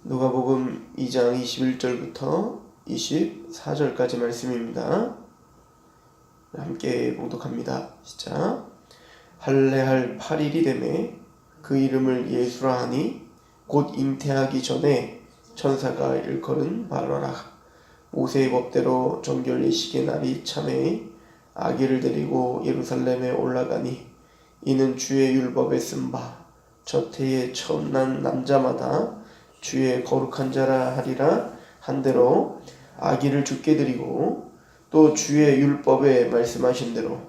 누가복음 2장 21절부터 24절까지 말씀입니다. 함께 봉독합니다. 시작. 할례할 8일이 되매 그 이름을 예수라 하니 곧 잉태하기 전에 천사가 일컬은 바라라. 모세의 법대로 정결 예식의 날이 참에 아기를 데리고 예루살렘에 올라가니 이는 주의 율법에 쓴 바 첫 해에 처음 난 남자마다 주의 거룩한 자라 하리라 한대로 아기를 주께 드리고 또 주의 율법에 말씀하신 대로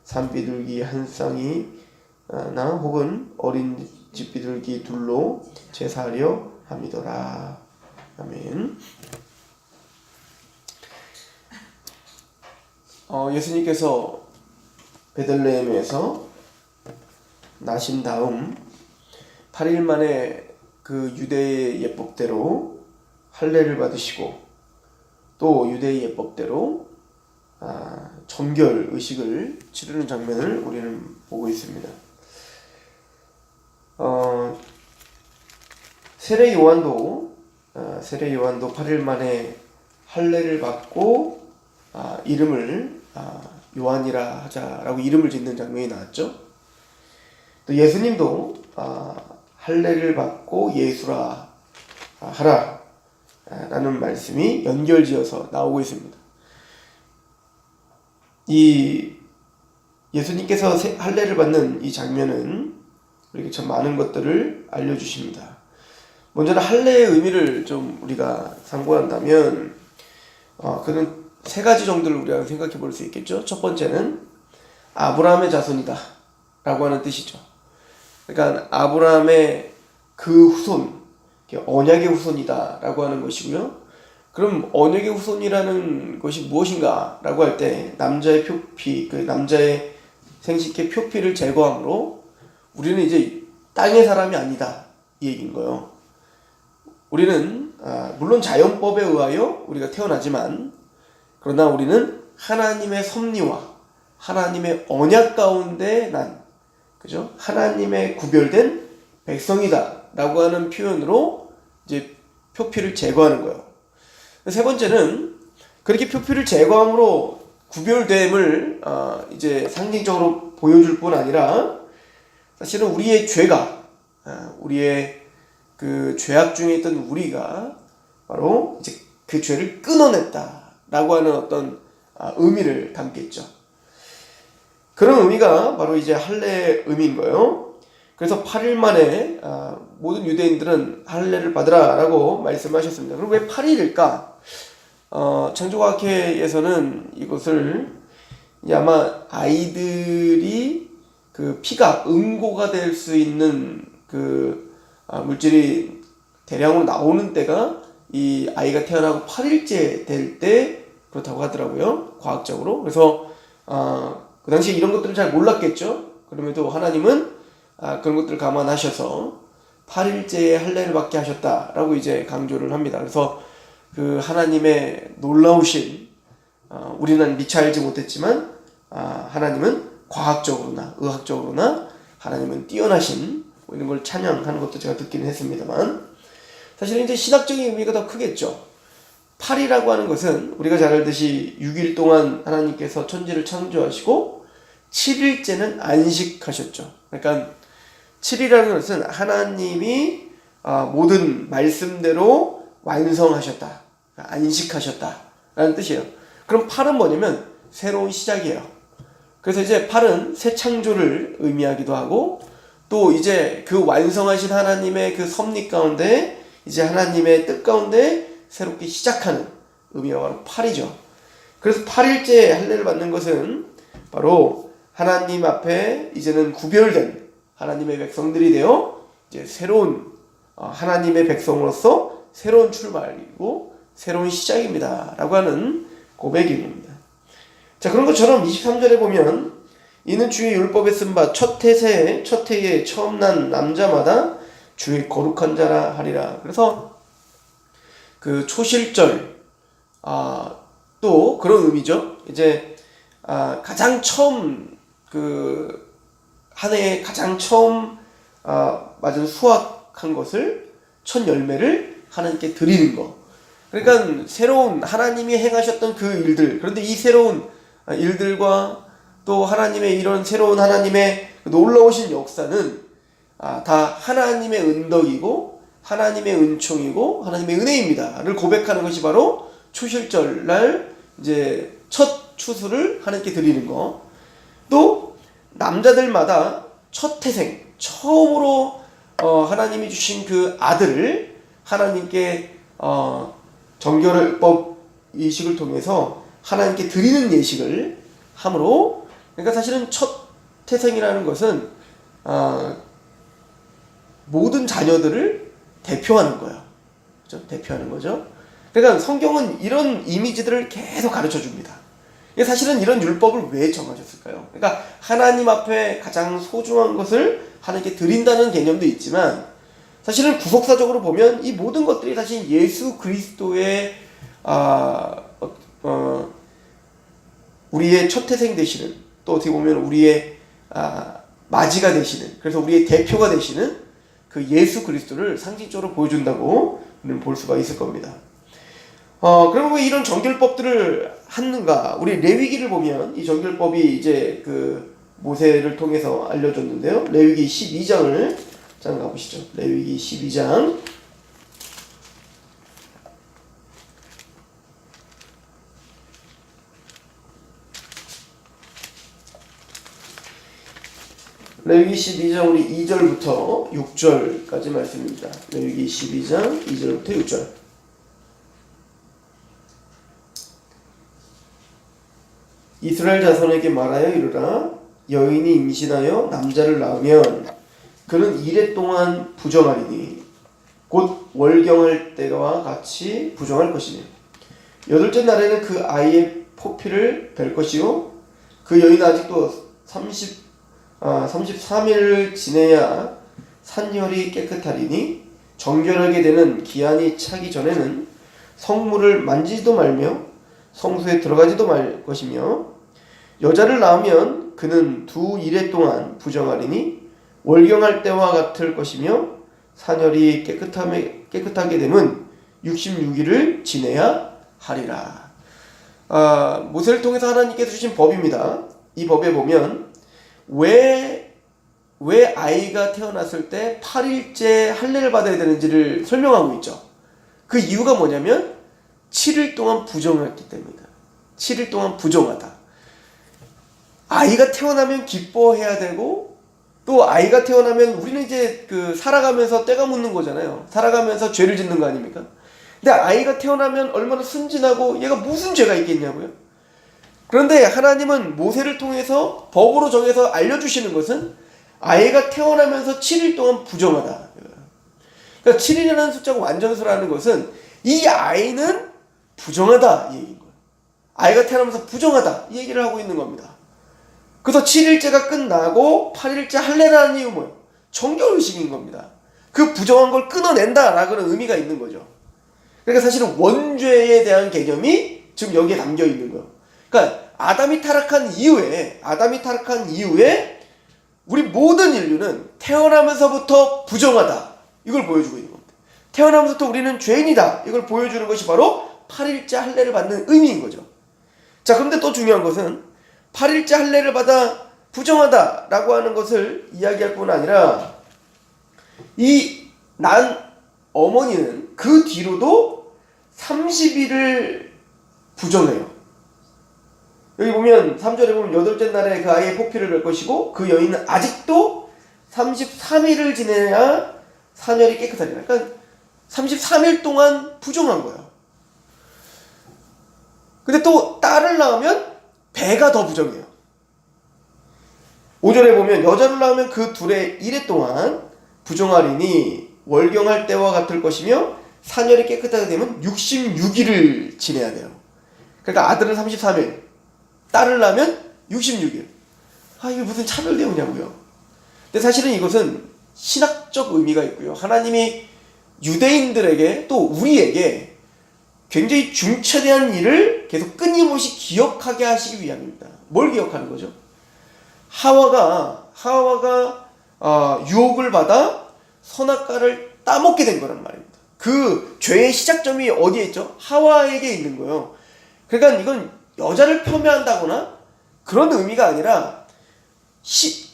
산비둘기 한 쌍이나 혹은 어린 집비둘기 둘로 제사하려 함이더라. 아멘. 예수님께서 베들레헴에서 나신 다음 8일 만에 그 유대의 예법대로 할례를 받으시고 또 유대의 예법대로 정결 의식을 치르는 장면을 우리는 보고 있습니다. 세례 요한도 8일 만에 할례를 받고 이름을 요한이라 하자라고 이름을 짓는 장면이 나왔죠. 또 예수님도 할례를 받고 예수라 하라 라는 말씀이 연결지어서 나오고 있습니다. 이 예수님께서 할례를 받는 이 장면은 우리에게 참 많은 것들을 알려주십니다. 먼저는 할례의 의미를 좀 우리가 상고한다면 그는 세 가지 정도를 우리가 생각해 볼 수 있겠죠. 첫 번째는 아브라함의 자손이다 라고 하는 뜻이죠. 그러니까 아브라함의 그 후손, 언약의 후손이다 라고 하는 것이고요. 그럼 언약의 후손이라는 것이 무엇인가 라고 할 때 남자의 표피, 그 남자의 생식의 표피를 제거함으로 우리는 이제 땅의 사람이 아니다 이 얘기인 거예요. 우리는 물론 자연법에 의하여 우리가 태어나지만 그러나 우리는 하나님의 섭리와 하나님의 언약 가운데 난, 그죠? 하나님의 구별된 백성이다 라고 하는 표현으로 이제 표피를 제거하는 거예요. 세 번째는 그렇게 표피를 제거함으로 구별됨을 이제 상징적으로 보여줄 뿐 아니라 사실은 우리의 죄가 우리의 그 죄악 중에 있던 우리가 바로 이제 그 죄를 끊어냈다라고 하는 어떤 의미를 담겠죠. 그런 의미가 바로 이제 할례의 의미인 거예요. 그래서 8일 만에 모든 유대인들은 할례를 받으라라고 말씀하셨습니다. 그럼 왜 8일일까? 창조과학회에서는 이것을 아마 아이들이 그 피가 응고가 될 수 있는 그 물질이 대량으로 나오는 때가 이 아이가 태어나고 8일째 될 때 그렇다고 하더라고요. 과학적으로. 그래서 그 당시에 이런 것들을 잘 몰랐겠죠. 그럼에도 하나님은 그런 것들을 감안하셔서 8일째에 할례를 받게 하셨다라고 이제 강조를 합니다. 그래서 그 하나님의 놀라우신 우리는 미처 알지 못했지만 하나님은 과학적으로나 의학적으로나 하나님은 뛰어나신 이런 걸 찬양하는 것도 제가 듣기는 했습니다만 사실은 이제 신학적인 의미가 더 크겠죠. 8이라고 하는 것은 우리가 잘 알듯이 6일 동안 하나님께서 천지를 창조하시고 7일째는 안식하셨죠. 그러니까 7이라는 것은 하나님이 모든 말씀대로 완성하셨다, 안식하셨다 라는 뜻이에요. 그럼 8은 뭐냐면 새로운 시작이에요. 그래서 이제 8은 새 창조를 의미하기도 하고 또 이제 그 완성하신 하나님의 그 섭리 가운데 이제 하나님의 뜻 가운데 새롭게 시작하는 의미가 바로 8이죠. 그래서 8일째 할례를 받는 것은 바로 하나님 앞에 이제는 구별된 하나님의 백성들이 되어 이제 새로운 하나님의 백성으로서 새로운 출발이고 새로운 시작입니다 라고 하는 고백입니다. 자, 그런 것처럼 23절에 보면 이는 주의 율법에 쓴 바 첫 해에 처음 난 남자마다 주의 거룩한 자라 하리라. 그래서 그 초실절 또 그런 의미죠. 이제 가장 처음 그 한 해에 가장 처음 맞은 수확한 것을 첫 열매를 하나님께 드리는 거. 그러니까 새로운 하나님이 행하셨던 그 일들, 그런데 이 새로운 일들과 또 하나님의 이런 새로운 하나님의 놀라우신 역사는 다 하나님의 은덕이고 하나님의 은총이고 하나님의 은혜입니다를 고백하는 것이 바로 초실절날 이제 첫 추수를 하나님께 드리는 거. 또 남자들마다 첫 태생, 처음으로 하나님이 주신 그 아들을 하나님께 정결법 이식을 통해서 하나님께 드리는 예식을 함으로, 그러니까 사실은 첫 태생이라는 것은 모든 자녀들을 대표하는 거예요. 그렇죠? 대표하는 거죠. 그러니까 성경은 이런 이미지들을 계속 가르쳐 줍니다. 사실은 이런 율법을 왜 정하셨을까요? 그러니까 하나님 앞에 가장 소중한 것을 하나님께 드린다는 개념도 있지만, 사실은 구속사적으로 보면 이 모든 것들이 사실 예수 그리스도의 우리의 첫 태생 되시는, 또 어떻게 보면 우리의 맞이가 되시는, 그래서 우리의 대표가 되시는 그 예수 그리스도를 상징적으로 보여준다고 우리는 볼 수가 있을 겁니다. 그러면 왜 이런 정결법들을 하는가? 우리 레위기를 보면 이 정결법이 이제 그 모세를 통해서 알려줬는데요. 레위기 12장을 잠깐 가보시죠. 레위기 12장. 레위기 12장 우리 2절부터 6절까지 말씀입니다. 레위기 12장 2절부터 6절. 이스라엘 자손에게 말하여 이르라. 여인이 임신하여 남자를 낳으면 그는 이레 동안 부정하리니 곧 월경할 때와 같이 부정할 것이며, 여덟째 날에는 그 아이의 포피를 벨 것이요 그 여인은 아직도 33일을 지내야 산열이 깨끗하리니 정결하게 되는 기한이 차기 전에는 성물을 만지지도 말며 성소에 들어가지도 말 것이며, 여자를 낳으면 그는 2일에 동안 부정하리니 월경할 때와 같을 것이며, 산열이 깨끗하게 되면 66일을 지내야 하리라. 모세를 통해서 하나님께서 주신 법입니다. 이 법에 보면 왜 아이가 태어났을 때 8일째 할례를 받아야 되는지를 설명하고 있죠. 그 이유가 뭐냐면 7일 동안 부정했기 때문이다. 7일 동안 부정하다. 아이가 태어나면 기뻐해야 되고, 또 아이가 태어나면 우리는 이제 살아가면서 때가 묻는 거잖아요. 살아가면서 죄를 짓는 거 아닙니까? 근데 아이가 태어나면 얼마나 순진하고 얘가 무슨 죄가 있겠냐고요. 그런데 하나님은 모세를 통해서 법으로 정해서 알려주시는 것은 아이가 태어나면서 7일 동안 부정하다. 그러니까 7일이라는 숫자가 완전수라는 것은 이 아이는 부정하다 이 얘기인 거예요. 아이가 태어나면서 부정하다 이 얘기를 하고 있는 겁니다. 그래서 7일째가 끝나고 8일째 할례라는 이유 뭐예요? 정결의식인 겁니다. 그 부정한 걸 끊어낸다라는 의미가 있는 거죠. 그러니까 사실은 원죄에 대한 개념이 지금 여기에 담겨 있는 거예요. 그러니까 아담이 타락한 이후에 우리 모든 인류는 태어나면서부터 부정하다 이걸 보여주고 있는 겁니다. 태어나면서부터 우리는 죄인이다 이걸 보여주는 것이 바로 8일째 할례를 받는 의미인 거죠. 자, 그런데 또 중요한 것은 8일째 할례를 받아 부정하다라고 하는 것을 이야기할 뿐 아니라 이 난 어머니는 그 뒤로도 30일을 부정해요. 여기 보면 3절에 보면 여덟째 날에 그 아이의 포피를 뵐 것이고 그 여인은 아직도 33일을 지내야 산열이 깨끗하리라. 그러니까 33일 동안 부정한 거예요. 근데 또 딸을 낳으면 배가 더 부정해요. 5절에 보면 여자를 낳으면 그 둘의 1회 동안 부정하리니 월경할 때와 같을 것이며 산열이 깨끗하게 되면 66일을 지내야 돼요. 그러니까 아들은 33일, 딸을 낳으면 66일. 이게 무슨 차별대우냐고요. 근데 사실은 이것은 신학적 의미가 있고요. 하나님이 유대인들에게 또 우리에게 굉장히 중차대한 일을 계속 끊임없이 기억하게 하시기 위함입니다. 뭘 기억하는 거죠? 하와가 유혹을 받아 선악과를 따먹게 된 거란 말입니다. 그 죄의 시작점이 어디에 있죠? 하와에게 있는 거예요. 그러니까 이건 여자를 폄훼한다거나 그런 의미가 아니라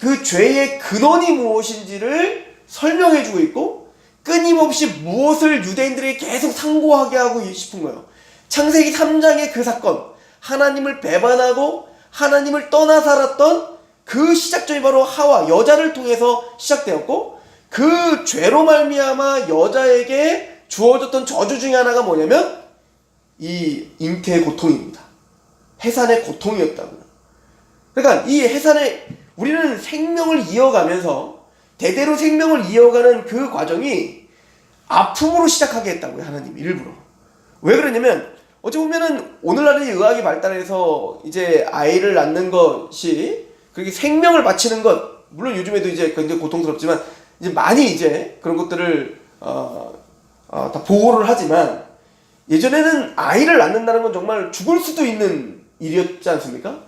그 죄의 근원이 무엇인지를 설명해주고 있고 끊임없이 무엇을 유대인들에게 계속 상고하게 하고 싶은 거예요. 창세기 3장의 그 사건, 하나님을 배반하고 하나님을 떠나 살았던 그 시작점이 바로 하와, 여자를 통해서 시작되었고, 그 죄로 말미암아 여자에게 주어졌던 저주 중에 하나가 뭐냐면 이 잉태의 고통입니다. 해산의 고통이었다고요. 그러니까 이 해산의, 우리는 생명을 이어가면서 대대로 생명을 이어가는 그 과정이 아픔으로 시작하게 했다고요. 하나님 일부러. 왜 그러냐면 어찌 보면은 오늘날의 의학이 발달해서 이제 아이를 낳는 것이 그렇게 생명을 바치는 것, 물론 요즘에도 이제 굉장히 고통스럽지만 이제 많이 이제 그런 것들을 다 보호를 하지만, 예전에는 아이를 낳는다는 건 정말 죽을 수도 있는 일이었지 않습니까?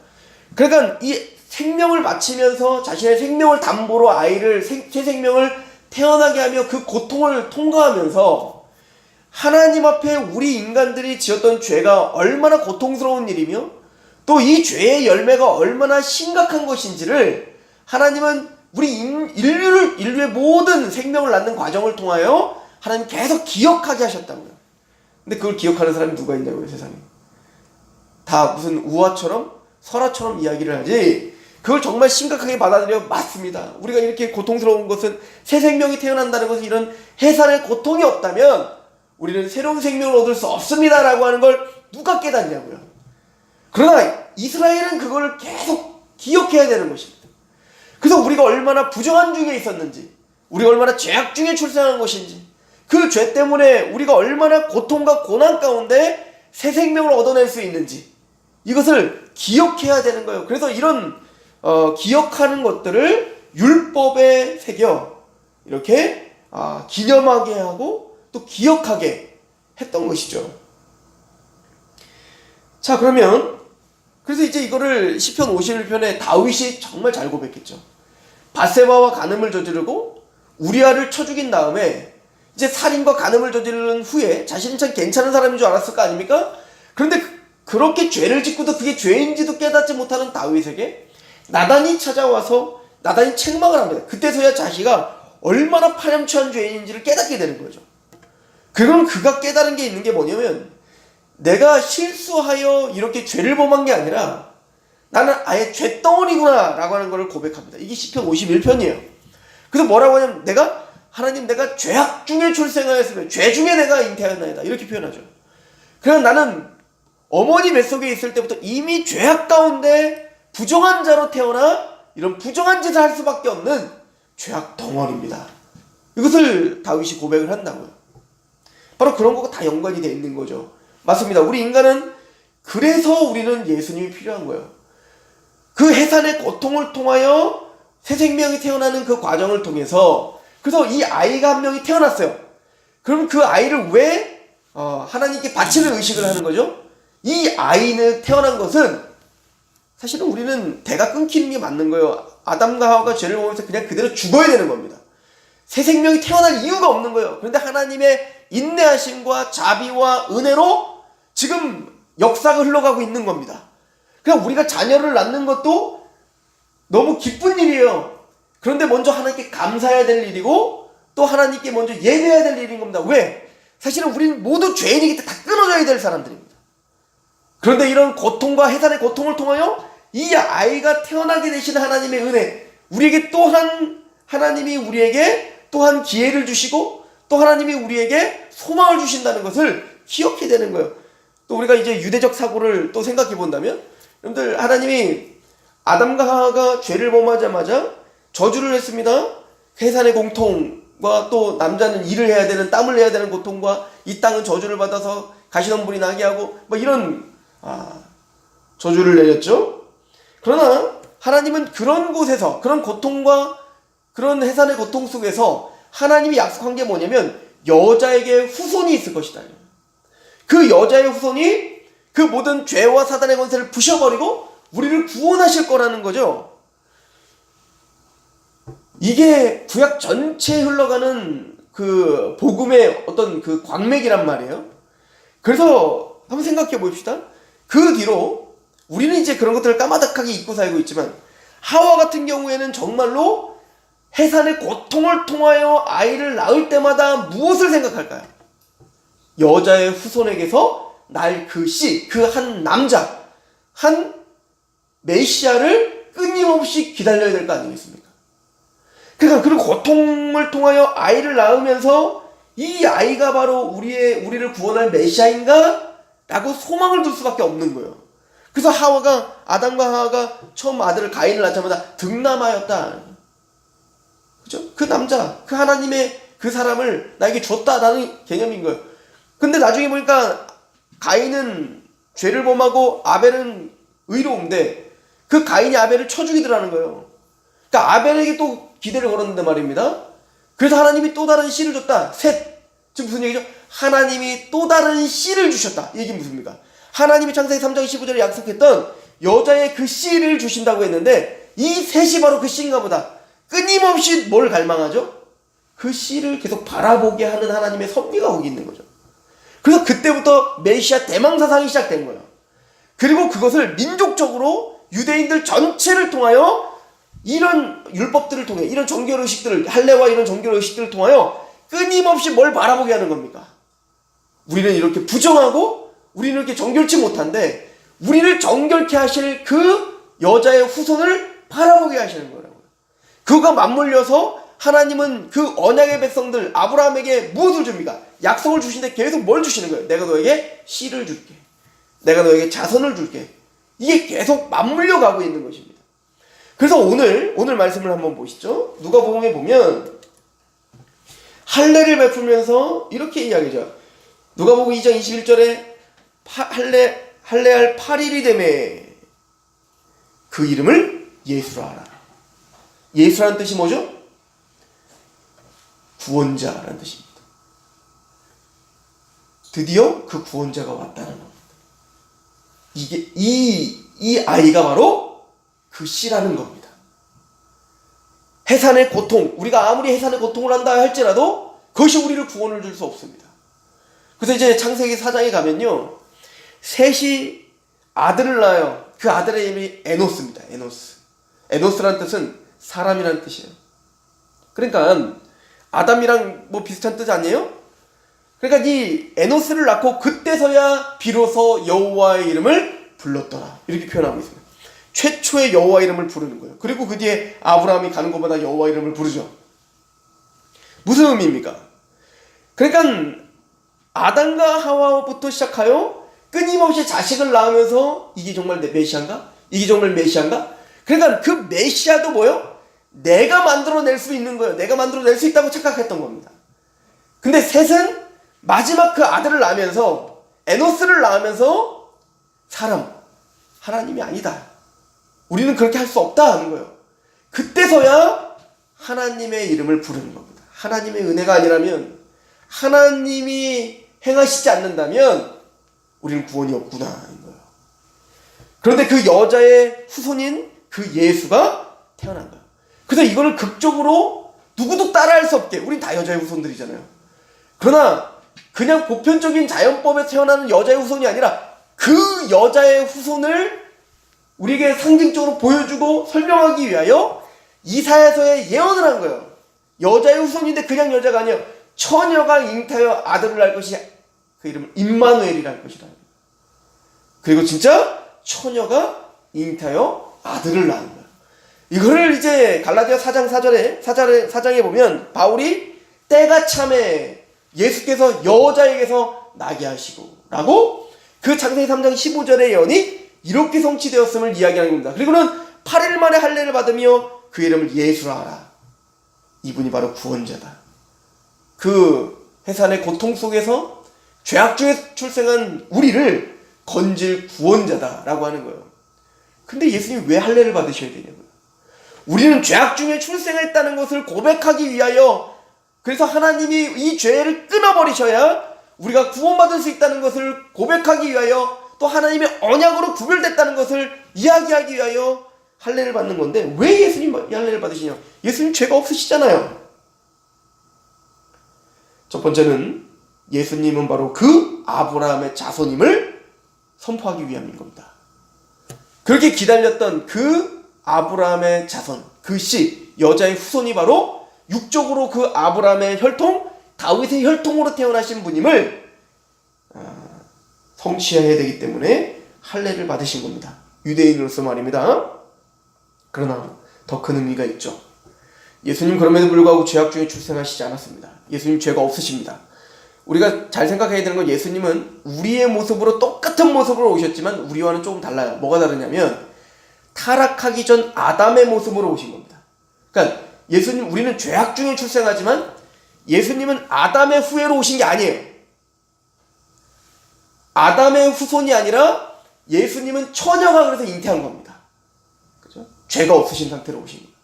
그러니까 이 생명을 바치면서 자신의 생명을 담보로 아이를, 새 생명을 태어나게 하며 그 고통을 통과하면서 하나님 앞에 우리 인간들이 지었던 죄가 얼마나 고통스러운 일이며 또 이 죄의 열매가 얼마나 심각한 것인지를 하나님은 우리 인류의 모든 생명을 낳는 과정을 통하여 하나님 계속 기억하게 하셨다고요. 근데 그걸 기억하는 사람이 누가 있냐고요, 세상에. 다 무슨 우화처럼 설화처럼 이야기를 하지, 그걸 정말 심각하게 받아들여. 맞습니다. 우리가 이렇게 고통스러운 것은, 새 생명이 태어난다는 것은 이런 해산의 고통이 없다면 우리는 새로운 생명을 얻을 수 없습니다라고 하는 걸 누가 깨닫냐고요. 그러나 이스라엘은 그걸 계속 기억해야 되는 것입니다. 그래서 우리가 얼마나 부정한 중에 있었는지, 우리가 얼마나 죄악 중에 출생한 것인지, 그 죄 때문에 우리가 얼마나 고통과 고난 가운데 새 생명을 얻어낼 수 있는지, 이것을 기억해야 되는 거예요. 그래서 이런 기억하는 것들을 율법에 새겨 이렇게 기념하게 하고 또 기억하게 했던 것이죠. 자, 그러면 그래서 이제 이거를 시편 51편에 다윗이 정말 잘 고백했죠. 밧세바와 간음을 저지르고 우리아를 쳐 죽인 다음에 이제 살인과 간음을 저지른 후에 자신은 참 괜찮은 사람인 줄 알았을 거 아닙니까? 그런데 그렇게 죄를 짓고도 그게 죄인지도 깨닫지 못하는 다윗에게 나단이 찾아와서 나단이 책망을 합니다. 그때서야 자기가 얼마나 파렴치한 죄인인지를 깨닫게 되는 거죠. 그건 그가 깨달은 게 있는 게 뭐냐면, 내가 실수하여 이렇게 죄를 범한 게 아니라 나는 아예 죄덩어리구나 라고 하는 것을 고백합니다. 이게 시편 51편이에요. 그래서 뭐라고 하냐면, 하나님 내가 죄악 중에 출생하였으며 죄 중에 내가 잉태하였나이다, 이렇게 표현하죠. 그래서 나는 어머니 뱃속에 있을 때부터 이미 죄악 가운데 부정한 자로 태어나 이런 부정한 짓을 할 수밖에 없는 죄악 덩어리입니다. 이것을 다윗이 고백을 한다고요. 바로 그런 거가 다 연관이 되어 있는 거죠. 맞습니다. 우리 인간은, 그래서 우리는 예수님이 필요한 거예요. 그 해산의 고통을 통하여 새 생명이 태어나는 그 과정을 통해서, 그래서 이 아이가 한 명이 태어났어요. 그럼 그 아이를 왜 하나님께 바치는 의식을 하는 거죠? 이 아이는 태어난 것은, 사실은 우리는 대가 끊기는 게 맞는 거예요. 아담과 하와가 죄를 범해서 그냥 그대로 죽어야 되는 겁니다. 새 생명이 태어날 이유가 없는 거예요. 그런데 하나님의 인내하심과 자비와 은혜로 지금 역사가 흘러가고 있는 겁니다. 그냥 우리가 자녀를 낳는 것도 너무 기쁜 일이에요. 그런데 먼저 하나님께 감사해야 될 일이고 또 하나님께 먼저 예배해야 될 일인 겁니다. 왜? 사실은 우리는 모두 죄인이기 때문에 다 끊어져야 될 사람들입니다. 그런데 이런 고통과 해산의 고통을 통하여 이 아이가 태어나게 되신 하나님의 은혜, 우리에게 또한, 하나님이 우리에게 또한 기회를 주시고 또 하나님이 우리에게 소망을 주신다는 것을 기억해야 되는 거예요. 또 우리가 이제 유대적 사고를 또 생각해 본다면, 여러분들, 하나님이 아담과 하와가 죄를 범하자마자 저주를 했습니다. 해산의 고통과 또 남자는 일을 해야 되는, 땀을 내야 되는 고통과 이 땅은 저주를 받아서 가시덤불이 나게 하고 뭐 이런 저주를 내렸죠. 그러나 하나님은 그런 곳에서, 그런 고통과 그런 해산의 고통 속에서 하나님이 약속한 게 뭐냐면, 여자에게 후손이 있을 것이다. 그 여자의 후손이 그 모든 죄와 사단의 권세를 부셔버리고 우리를 구원하실 거라는 거죠. 이게 구약 전체에 흘러가는 그 복음의 어떤 그 광맥이란 말이에요. 그래서 한번 생각해 봅시다. 그 뒤로 우리는 이제 그런 것들을 까마득하게 잊고 살고 있지만 하와 같은 경우에는 정말로 해산의 고통을 통하여 아이를 낳을 때마다 무엇을 생각할까요? 여자의 후손에게서 날 그 씨, 그 한 남자, 한 메시아를 끊임없이 기다려야 될 거 아니겠습니까? 그러니까 그 고통을 통하여 아이를 낳으면서 이 아이가 바로 우리를 구원할 메시아인가? 라고 소망을 둘 수밖에 없는 거예요. 그래서 아담과 하와가 처음 아들을 가인을 낳자마자 득남하였다. 그죠? 그 남자, 그 하나님의 그 사람을 나에게 줬다라는 개념인 거예요. 근데 나중에 보니까 가인은 죄를 범하고 아벨은 의로운데 그 가인이 아벨을 쳐 죽이더라는 거예요. 그러니까 아벨에게 또 기대를 걸었는데 말입니다. 그래서 하나님이 또 다른 씨를 줬다. 셋. 지금 무슨 얘기죠? 하나님이 또 다른 씨를 주셨다. 이 얘기는 무슨입니까? 하나님이 창세기 3장 15절에 약속했던 여자의 그 씨를 주신다고 했는데 이 셋이 바로 그 씨인가 보다. 끊임없이 뭘 갈망하죠? 그 씨를 계속 바라보게 하는 하나님의 섭리가 거기 있는 거죠. 그래서 그때부터 메시아 대망사상이 시작된 거예요. 그리고 그것을 민족적으로 유대인들 전체를 통하여 이런 율법들을 통해 이런 종교의식들을 할례와 이런 종교의식들을 통하여 끊임없이 뭘 바라보게 하는 겁니까? 우리는 이렇게 부정하고 우리는 이렇게 정결치 못한데 우리를 정결케 하실 그 여자의 후손을 바라보게 하시는 거라고요. 그가 맞물려서 하나님은 그 언약의 백성들 아브라함에게 무엇을 줍니까? 약속을 주시는데 계속 뭘 주시는 거예요? 내가 너에게 씨를 줄게. 내가 너에게 자손을 줄게. 이게 계속 맞물려 가고 있는 것입니다. 그래서 오늘 말씀을 한번 보시죠. 누가복음에 보면 할례를 베풀면서 이렇게 이야기죠. 누가복음 2장 21절에 할례할 8일이 되매 그 이름을 예수라 하라. 예수라는 뜻이 뭐죠? 구원자라는 뜻입니다. 드디어 그 구원자가 왔다는 겁니다. 이게 이 아이가 바로 그 씨라는 겁니다. 해산의 고통, 우리가 아무리 해산의 고통을 한다 할지라도 그것이 우리를 구원을 줄 수 없습니다. 그래서 이제 창세기 4장에 가면요, 셋이 아들을 낳아요. 그 아들의 이름이 에노스입니다. 에노스라는 뜻은 사람이라는 뜻이에요. 그러니까 아담이랑 뭐 비슷한 뜻 아니에요? 그러니까 이 에노스를 낳고 그때서야 비로소 여호와의 이름을 불렀더라. 이렇게 표현하고 있습니다. 최초의 여호와 이름을 부르는 거예요. 그리고 그 뒤에 아브라함이 가는 곳마다 여호와 이름을 부르죠. 무슨 의미입니까? 그러니까 아담과 하와부터 시작하여 끊임없이 자식을 낳으면서 이게 정말 내 메시아인가? 이게 정말 메시아인가? 그러니까 그 메시아도 뭐예요? 내가 만들어낼 수 있는 거예요. 내가 만들어낼 수 있다고 착각했던 겁니다. 근데 셋은 마지막 그 아들을 낳으면서 에노스를 낳으면서 하나님이 아니다. 우리는 그렇게 할 수 없다 하는 거예요. 그때서야 하나님의 이름을 부르는 겁니다. 하나님의 은혜가 아니라면, 하나님이 행하시지 않는다면 우리는 구원이 없구나 하는 거예요. 그런데 그 여자의 후손인 그 예수가 태어난 거예요. 그래서 이거를 극적으로 누구도 따라할 수 없게, 우린 다 여자의 후손들이잖아요. 그러나 그냥 보편적인 자연법에 태어나는 여자의 후손이 아니라 그 여자의 후손을 우리에게 상징적으로 보여주고 설명하기 위하여 이사야서에 예언을 한 거예요. 여자의 후손인데 그냥 여자가 아니에요. 처녀가 잉타하여 아들을 낳을 것이 그 이름을 임마누엘이라 할 것이라. 그리고 진짜 처녀가 잉타하여 아들을 낳은 거예요. 이거를 이제 갈라디아 4장 4절에 보면 바울이 때가 참에 예수께서 여자에게서 나게 하시고 라고 그 창세기 3장 15절의 예언이 이렇게 성취되었음을 이야기하는 겁니다. 그리고는 8일 만에 할례를 받으며 그 이름을 예수라 하라. 이분이 바로 구원자다. 그 해산의 고통 속에서 죄악 중에 출생한 우리를 건질 구원자다라고 하는 거예요. 근데 예수님이 왜 할례를 받으셔야 되냐고요. 우리는 죄악 중에 출생했다는 것을 고백하기 위하여, 그래서 하나님이 이 죄를 끊어버리셔야 우리가 구원받을 수 있다는 것을 고백하기 위하여, 또 하나님의 언약으로 구별됐다는 것을 이야기하기 위하여 할례를 받는 건데, 왜 예수님 할례를 받으시냐? 예수님 죄가 없으시잖아요. 첫 번째는 예수님은 바로 그 아브라함의 자손임을 선포하기 위함인 겁니다. 그렇게 기다렸던 그 아브라함의 자손, 그 씨, 여자의 후손이 바로 육적으로 그 아브라함의 혈통, 다윗의 혈통으로 태어나신 분임을 성취해야 되기 때문에 할례를 받으신 겁니다. 유대인으로서 말입니다. 그러나 더 큰 의미가 있죠. 예수님 그럼에도 불구하고 죄악 중에 출생하시지 않았습니다. 예수님 죄가 없으십니다. 우리가 잘 생각해야 되는 건 예수님은 우리의 모습으로 똑같은 모습으로 오셨지만 우리와는 조금 달라요. 뭐가 다르냐면 타락하기 전 아담의 모습으로 오신 겁니다. 그러니까 예수님, 우리는 죄악 중에 출생하지만 예수님은 아담의 후예로 오신 게 아니에요. 아담의 후손이 아니라 예수님은 처녀가 그래서 잉태한 겁니다. 그죠? 죄가 없으신 상태로 오신 겁니다.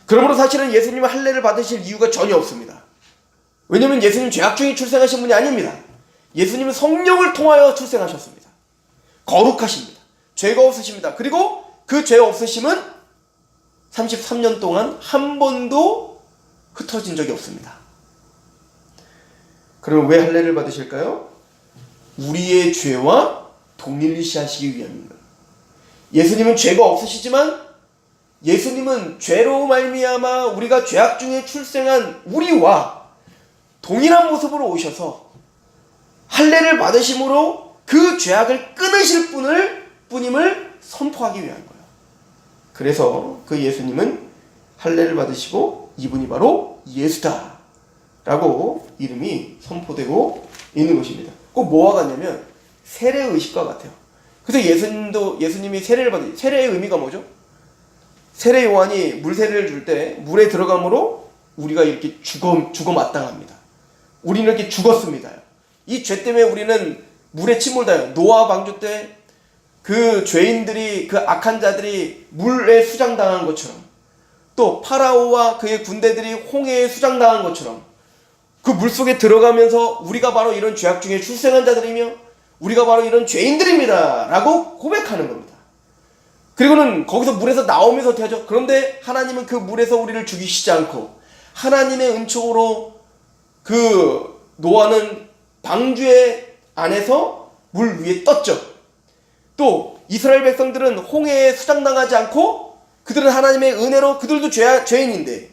그러므로 사실은 예수님은 할례를 받으실 이유가 전혀 없습니다. 왜냐하면 예수님 죄악 중에 출생하신 분이 아닙니다. 예수님은 성령을 통하여 출생하셨습니다. 거룩하십니다. 죄가 없으십니다. 그리고 그 죄 없으심은 33년 동안 한 번도 흩어진 적이 없습니다. 그러면 왜 할례를 받으실까요? 우리의 죄와 동일시하시기 위함입니다. 예수님은 죄가 없으시지만 예수님은 죄로 말미암아 우리가 죄악 중에 출생한 우리와 동일한 모습으로 오셔서 할례를 받으심으로 그 죄악을 끊으실 뿐임을 선포하기 위한 거예요. 그래서 그 예수님은 할례를 받으시고 이분이 바로 예수다 라고 이름이 선포되고 있는 것입니다. 꼭 뭐와 같냐면 세례의식과 같아요. 그래서 예수님이 세례를 받으신, 세례의 의미가 뭐죠? 세례 요한이 물 세례를 줄 때 물에 들어감으로 우리가 이렇게 죽어 마땅합니다. 우리는 이렇게 죽었습니다. 이 죄 때문에 우리는 물에 침몰다요. 노아 방주 때 그 죄인들이, 그 악한 자들이 물에 수장당한 것처럼, 또 파라오와 그의 군대들이 홍해에 수장당한 것처럼 그 물속에 들어가면서 우리가 바로 이런 죄악 중에 출생한 자들이며 우리가 바로 이런 죄인들입니다 라고 고백하는 겁니다. 그리고는 거기서 물에서 나오면서 어떻게 하죠? 그런데 하나님은 그 물에서 우리를 죽이시지 않고 하나님의 은총으로 그 노아는 방주의 안에서 물 위에 떴죠. 또 이스라엘 백성들은 홍해에 수장당하지 않고 그들은 하나님의 은혜로, 그들도 죄인인데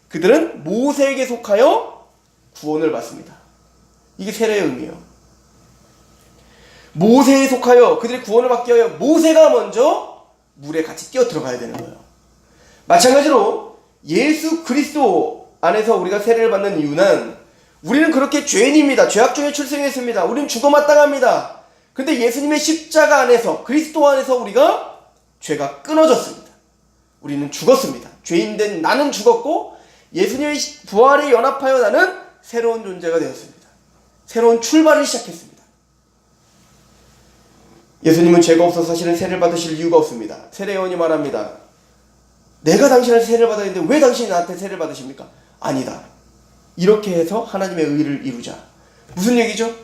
그들은 모세에게 속하여 구원을 받습니다. 이게 세례의 의미예요. 모세에 속하여 그들이 구원을 받기 위하여 모세가 먼저 물에 같이 뛰어 들어가야 되는 거예요. 마찬가지로 예수 그리스도 안에서 우리가 세례를 받는 이유는 우리는 그렇게 죄인입니다. 죄악 중에 출생했습니다. 우리는 죽어 마땅합니다. 그런데 예수님의 십자가 안에서, 그리스도 안에서 우리가 죄가 끊어졌습니다. 우리는 죽었습니다. 죄인된 나는 죽었고 예수님의 부활에 연합하여 나는 새로운 존재가 되었습니다. 새로운 출발을 시작했습니다. 예수님은 죄가 없어서 사실은 세례를 받으실 이유가 없습니다. 세례요한이 말합니다. 내가 당신한테 세례를 받아야 되는데 왜 당신이 나한테 세례를 받으십니까? 아니다. 이렇게 해서 하나님의 의를 이루자. 무슨 얘기죠?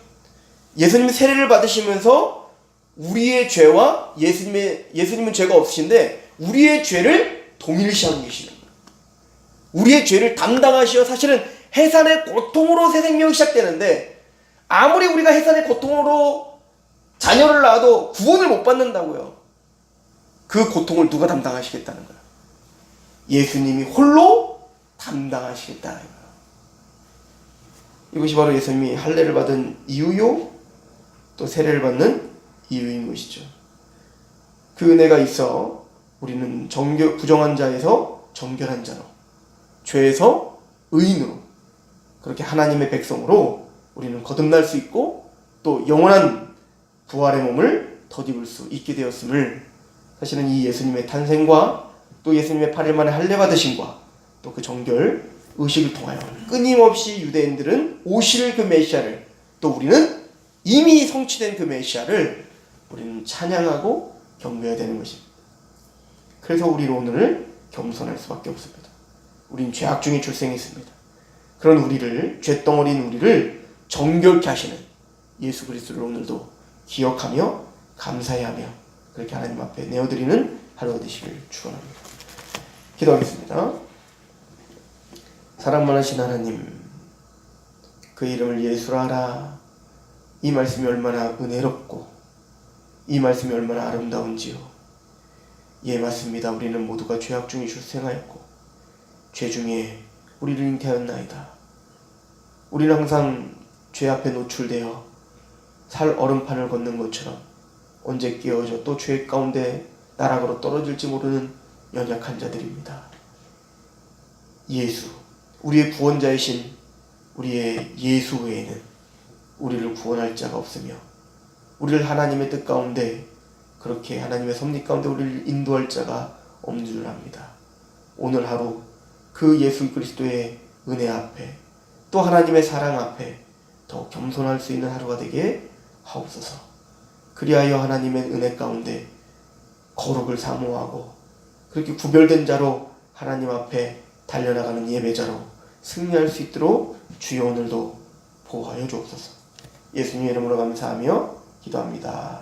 예수님이 세례를 받으시면서 우리의 죄와 예수님은 죄가 없으신데 우리의 죄를 동일시하고 계시는 거예요. 우리의 죄를 담당하시어 사실은 해산의 고통으로 새 생명이 시작되는데 아무리 우리가 해산의 고통으로 자녀를 낳아도 구원을 못 받는다고요. 그 고통을 누가 담당하시겠다는 거예요? 예수님이 홀로 담당하시겠다는 거예요. 이것이 바로 예수님이 할례를 받은 이유요, 또 세례를 받는 이유인 것이죠. 그 은혜가 있어 우리는 부정한 자에서 정결한 자로, 죄에서 의인으로, 그렇게 하나님의 백성으로 우리는 거듭날 수 있고 또 영원한 부활의 몸을 덧입을 수 있게 되었음을, 사실은 이 예수님의 탄생과 또 예수님의 8일 만에 할례 받으심과 또 그 정결 의식을 통하여 끊임없이 유대인들은 오실 그 메시아를, 또 우리는 이미 성취된 그 메시아를 우리는 찬양하고 경배해야 되는 것입니다. 그래서 우리는 오늘 겸손할 수밖에 없습니다. 우린 죄악 중에 출생했습니다. 그런 우리를, 죄덩어리인 우리를 정결케 하시는 예수 그리스도를 오늘도 기억하며 감사해하며 그렇게 하나님 앞에 내어드리는 하루가 되시길 축원합니다. 기도하겠습니다. 사랑 많으신 하나님, 그 이름을 예수라 하라. 이 말씀이 얼마나 은혜롭고 이 말씀이 얼마나 아름다운지요. 예, 맞습니다. 우리는 모두가 죄악 중에 출생하였고 죄 중에 우리를 잉태하였나이다. 우리는 항상 죄 앞에 노출되어 살 얼음판을 걷는 것처럼 언제 깨어져 또 죄 가운데 나락으로 떨어질지 모르는 연약한 자들입니다. 예수, 우리의 구원자이신 우리의 예수 외에는 우리를 구원할 자가 없으며 우리를 하나님의 뜻 가운데 그렇게 하나님의 섭리 가운데 우리를 인도할 자가 없는 줄 압니다. 오늘 하루 그 예수 그리스도의 은혜 앞에 또 하나님의 사랑 앞에 더 겸손할 수 있는 하루가 되게 하옵소서. 그리하여 하나님의 은혜 가운데 거룩을 사모하고 그렇게 구별된 자로 하나님 앞에 달려나가는 예배자로 승리할 수 있도록 주여 오늘도 보호하여 주옵소서. 예수님 이름으로 감사하며 기도합니다.